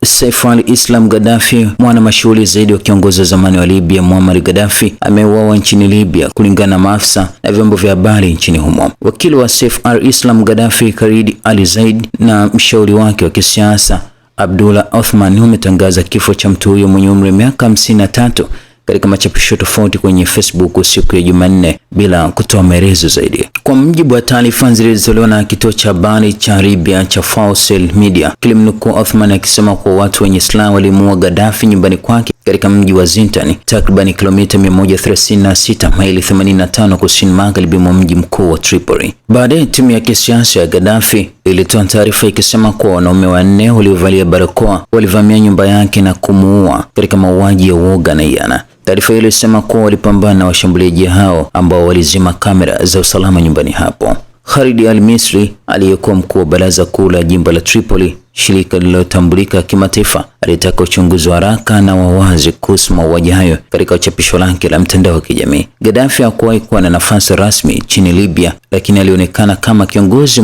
Saif al-Islam Gaddafi, mwana mashuhuri zaidi wa kiongozi wa zamani wa Libya Muammar Gaddafi, ameuawa nchini Libya kulingana na maafisa na vyombo vya habari nchini humo. Wakili wa Saif al-Islam Gaddafi, Khalid al-Zaid, na mshauri wake wa kisiasa Abdullah Othman wametangaza kifo cha mtu huyo mwenye umri wa miaka 53 katika machapisho tofauti kwenye Facebook siku ya Jumanne bila kutoa maelezo zaidi. Kwa mujibu wa taarifa zilizotolewa na kituo cha habari cha Libya cha Fawcett Media, kilimnukuu Othman akisema kuwa watu wenye silaha walimuua Gaddafi nyumbani kwake katika mji wa Zintan, takriban kilomita 136 maili 85 kusini magharibi mwa mji mkuu wa Tripoli. Baadaye timu ya kisiasa ya Gaddafi ilitoa taarifa ikisema kuwa wanaume wanne waliovalia barakoa walivamia nyumba yake na kumuua katika mauaji ya uoga na hiana. Taarifa hiyo ilisema kuwa walipambana na washambuliaji hao ambao walizima kamera za usalama nyumbani hapo. Khalid al-Misri, aliyekuwa mkuu wa baraza kuu la jimbo la Tripoli, shirika lililotambulika kimataifa, alitaka uchunguzi wa haraka na wa wazi kuhusu mauaji hayo katika chapisho lake la mtandao wa kijamii. Gaddafi hakuwahi kuwa na nafasi rasmi nchini Libya, lakini alionekana kama kiongozi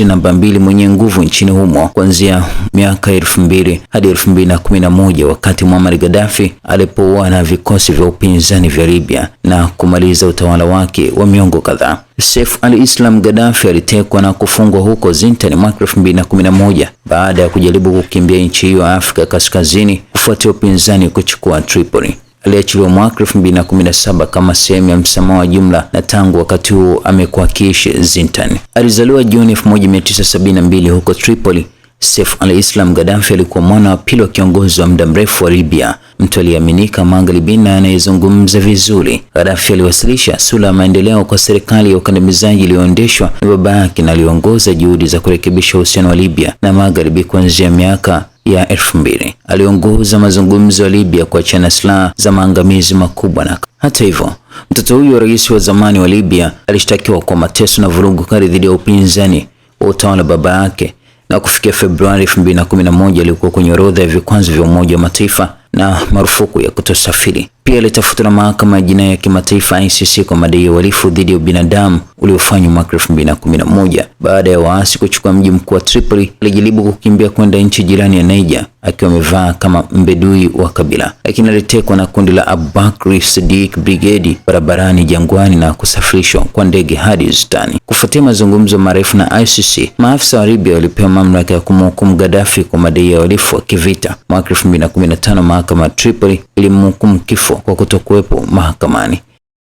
namba 2 mwenye nguvu nchini humo kuanzia miaka 2000 hadi 2011, wakati Muammar Gaddafi alipouawa na vikosi vya upinzani vya Libya na kumaliza utawala wake wa miongo kadhaa. Saif al-Islam Gaddafi alitekwa na kufungwa huko Zintan mwaka 2011 baada ya kujaribu kukimbia nchi hiyo ya Afrika Kaskazini kufuatia upinzani kuchukua Tripoli. Aliachiliwa mwaka 2017 kama sehemu ya msamaha wa jumla na tangu wakati huo amekuwa akiishi Zintan. Alizaliwa Juni 1972 huko Tripoli. Saif al-Islam Gaddafi alikuwa mwana wa pili wa kiongozi wa muda mrefu wa Libya, mtu aliyeaminika magharibi na anayezungumza vizuri. Gaddafi aliwasilisha sura ya maendeleo kwa serikali ya ukandamizaji iliyoendeshwa na baba yake na aliongoza juhudi za kurekebisha uhusiano wa Libya na magharibi kuanzia miaka ya 2000. Aliongoza mazungumzo ya Libya kuachana silaha za maangamizi makubwa. Na hata hivyo, mtoto huyo rais wa zamani wa Libya alishtakiwa kwa mateso na vurugu kali dhidi ya upinzani wa utawala baba yake, na kufikia Februari 2011 alikuwa kwenye orodha ya vikwazo vya Umoja wa Mataifa na marufuku ya kutosafiri. Pia alitafutwa na mahakama ya jinai ya kimataifa ICC kwa madai ya uhalifu dhidi ya binadamu uliofanywa mwaka 2011. Baada ya waasi kuchukua mji mkuu wa Tripoli, alijaribu kukimbia kwenda nchi jirani ya Niger akiwa amevaa kama mbedui wa kabila, lakini alitekwa na kundi la Abu Bakr Siddiq Brigade barabarani jangwani na kusafirishwa kwa ndege hadi Zintan. Kufuatia mazungumzo marefu na ICC, maafisa wa Libya walipewa mamlaka ya kumhukumu Gaddafi kwa madai ya uhalifu wa kivita. Mwaka 2015 mahakama ya Tripoli ilimhukumu kifo kwa kutokuwepo mahakamani.